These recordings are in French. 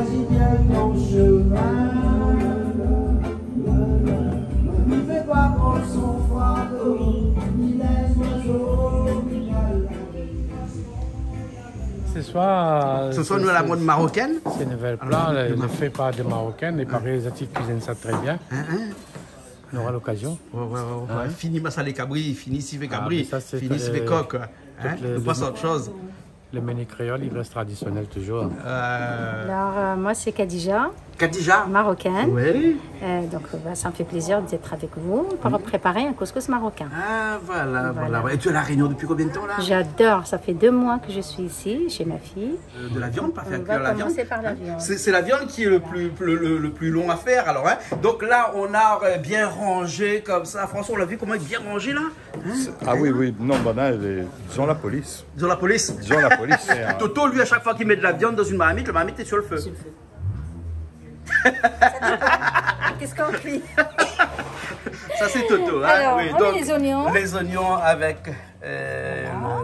choisis bien ton chemin. Ne fais pas comme son fardeau, ni les oiseaux, ni Ce soir, nous à la mode marocaine. C'est une nouvelle plat, le fait par des Marocains. Les Parisiens cuisinent ça très bien. On aura l'occasion. Ouais. Fini massalé cabri, fini civet cabri, fini civet coq. Ne passe autre chose. Le menu créole, il reste traditionnel toujours. Alors, moi, c'est Khadija. Khadija. Marocaine. Oui. Donc, ça me fait plaisir d'être avec vous pour préparer un couscous marocain. Ah, voilà. Et tu es à La Réunion depuis combien de temps là? J'adore. Ça fait 2 mois que je suis ici, chez ma fille. De la viande, pas faire On cuire va la viande. commencer par la viande. C'est la viande qui est le plus long à faire alors. Donc là, on a bien rangé comme ça. François, on l'a vu comment il est bien rangé là. Ah oui. Non, là, disons la police. Disons la police. Disons la police. Toto, lui, à chaque fois qu'il met de la viande dans une marmite, le marmite est sur le feu. Qu'est-ce qu'on fait? Ça, c'est Toto. Alors, oui, on donc, met les oignons. Les oignons avec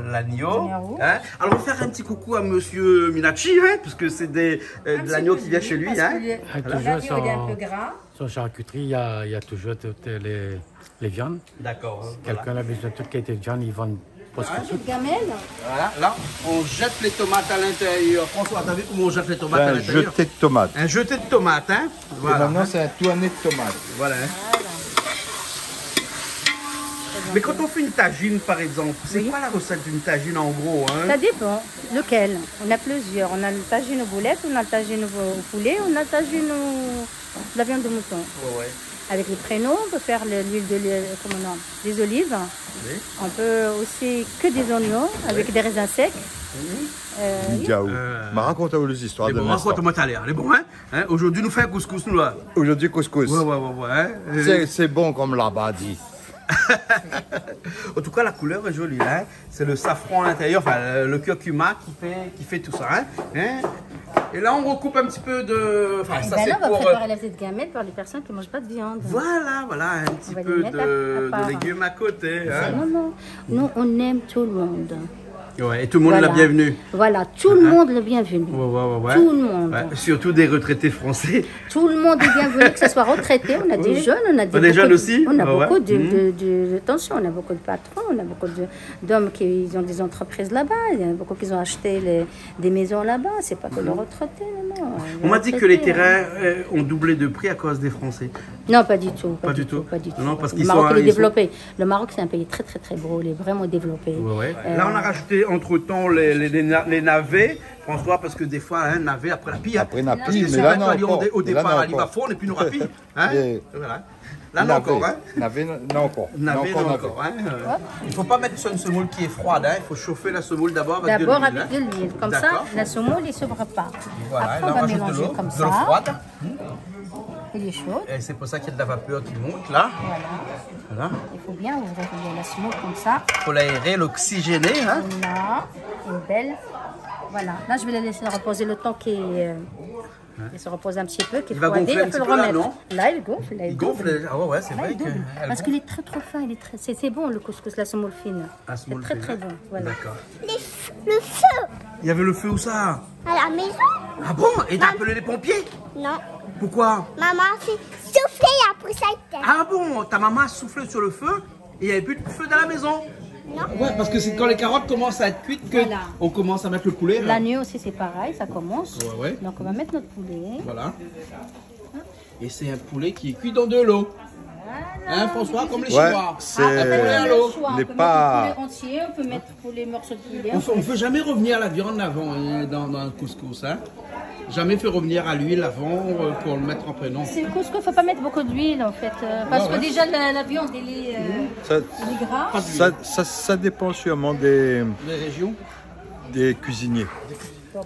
l'agneau. Alors, on va faire un petit coucou à Monsieur Minachi, puisque c'est de l'agneau qui vient chez lui. Toujours Il est un peu gras. Sur charcuterie, il y a toujours toutes les viandes. D'accord. Quelqu'un a besoin de toute qualité de viande, ils vendent presque tout. Gamelle. Voilà, là, on jette les tomates à l'intérieur. François, t'as vu comment on jette les tomates à Un l'intérieur? jeté de tomates. Un jeté de tomates, Voilà. Et maintenant, c'est un tourné de tomates. Voilà. Mais quand on fait une tagine, par exemple, c'est quoi la recette d'une tagine en gros Ça dépend. Lequel? On a plusieurs. On a le tagine aux boulettes, on a le tagine au poulet, on a le tagine de la viande de mouton. Ouais. Avec les prénoms, on peut faire l'huile des olives. Oui. On peut aussi que des oignons avec des raisins secs. Diaou. Raconte-nous les histoires de Raconte-moi tout à l'heure. Aujourd'hui, nous faisons couscous, nous là. Aujourd'hui, couscous. Ouais. C'est bon comme là-bas dit. En tout cas, la couleur est jolie. C'est le safran à l'intérieur, le curcuma qui fait tout ça. Et là, on recoupe un petit peu de. Ça, c'est on va préparer la petite gamelle pour les personnes qui ne mangent pas de viande. Voilà, un petit peu de légumes à côté. Non. Nous, on aime tout le monde. Ouais, et tout le monde est la bienvenue. Voilà, tout le monde le bienvenu. Ouais. Tout le monde. Surtout des retraités français. Tout le monde est bienvenu, que ce soit retraité. On a des jeunes, on a des jeunes aussi. On a beaucoup attention, on a beaucoup de patrons, on a beaucoup d'hommes qui ont des entreprises là-bas. Il y en a beaucoup qui ont acheté des maisons là-bas. C'est pas que les retraités, non. On m'a dit que les terrains ont doublé de prix à cause des Français. Non, pas du tout. Pas du tout. Non, parce le Maroc, il est développé. Le Maroc, c'est un pays très, très, très beau. Il est vraiment développé. Là, on a rajouté entre-temps les navets, François, parce que des fois, un navet après la pille. Après la parce pille, que mais là, non. Au départ, à l'Ibafour, et puis nous rapille. Voilà. Là, non encore. Navet, non encore. Navet, non encore. Il ne faut pas mettre sur une semoule qui est froide. Il faut chauffer la semoule d'abord avec de l'huile. D'abord avec de l'huile. Comme ça, la semoule ne s'ouvre pas. Voilà, après, là, on va mélanger comme de l'eau ça. froide. Il est chaud. Et c'est pour ça qu'il y a de la vapeur qui monte là. Voilà. Il faut bien ouvrir la semoule comme ça. Il faut l'aérer, l'oxygéner. Voilà, une belle. Voilà. Là, je vais la laisser reposer le temps qu'il se repose un petit peu, qu'il va gonfler un petit peu là, non? Là, il gonfle. Il gonfle. Ah ouais, c'est vrai. Parce qu'il est très trop fin. C'est bon le couscous, la semoule fine. C'est très très bon. Voilà. D'accord. Le feu. Il y avait le feu où ça? À la maison. Ah bon? Et t'as appelé les pompiers? Non. Pourquoi? Maman a fait souffler et après ça était. Ah bon? Ta maman a soufflé sur le feu et il n'y avait plus de feu dans la maison? Non. Ouais, parce que c'est quand les carottes commencent à être cuites que on commence à mettre le poulet. L'agneau aussi c'est pareil, ça commence. Ouais. Donc on va mettre notre poulet. Voilà. Et c'est un poulet qui est cuit dans de l'eau. Hein, François, comme les Chinois. C'est On peut pas. mettre le poulet entier, on peut mettre pour les morceaux de poulet. On ne peut jamais revenir à la viande avant dans le couscous. Jamais fait revenir à l'huile avant pour le mettre en prénom. C'est le couscous, il ne faut pas mettre beaucoup d'huile en fait. Parce que déjà la viande, elle est gras. Ça dépend sûrement des régions, des cuisiniers. Donc,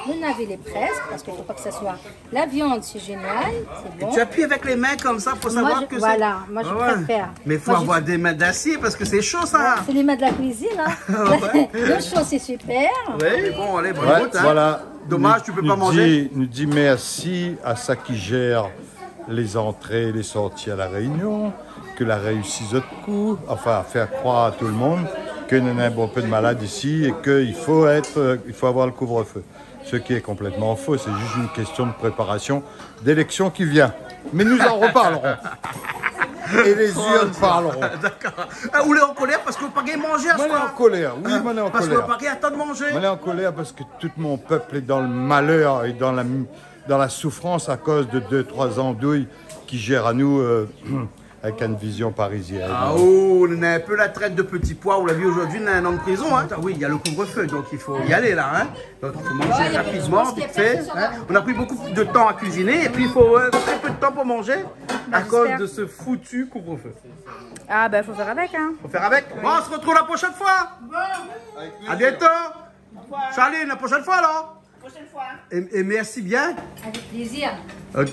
le navet est presque, parce qu'il ne faut pas que ça soit... La viande, c'est génial, c'est bon. Et tu appuies avec les mains comme ça pour savoir que c'est... Voilà, moi je préfère. Mais il faut avoir des mains d'acier parce que c'est chaud ça. C'est les mains de la cuisine. Le chaud, c'est super. Oui, bon, allez, bonne route. Voilà. Dommage, tu peux pas manger. Nous dit merci à ça qui gère les entrées et les sorties à La Réunion, que la réussisse de coup, enfin faire croire à tout le monde que nous avons un bon peu de malades ici et qu'il faut avoir le couvre-feu. Ce qui est complètement faux, c'est juste une question de préparation d'élection qui vient. Mais nous en reparlerons. Et les urnes parleront. D'accord. Ou les en colère parce que vous pas manger à Moi, ce je suis en colère. Oui, moi, je suis en parce que colère. vous pas attendre de manger. Moi, je suis en colère parce que tout mon peuple est dans le malheur et dans la souffrance à cause de 2-3 andouilles qui gèrent à nous avec une vision parisienne. Ah oh, on a un peu la traite de petits pois, vous l'avez vu aujourd'hui, on a un an de prison. Hein. Oui, il y a le couvre-feu, donc il faut y aller là. Hein. Donc il faut manger rapidement, vite fait. Hein. On a pris beaucoup de temps à cuisiner et puis il faut très peu de temps pour manger à cause de ce foutu couvre-feu. Ah ben faut faire avec hein. Faut faire avec. Bon, on se retrouve la prochaine fois. À bientôt. Charlie, la prochaine fois alors. Et merci bien. Avec plaisir. Ok.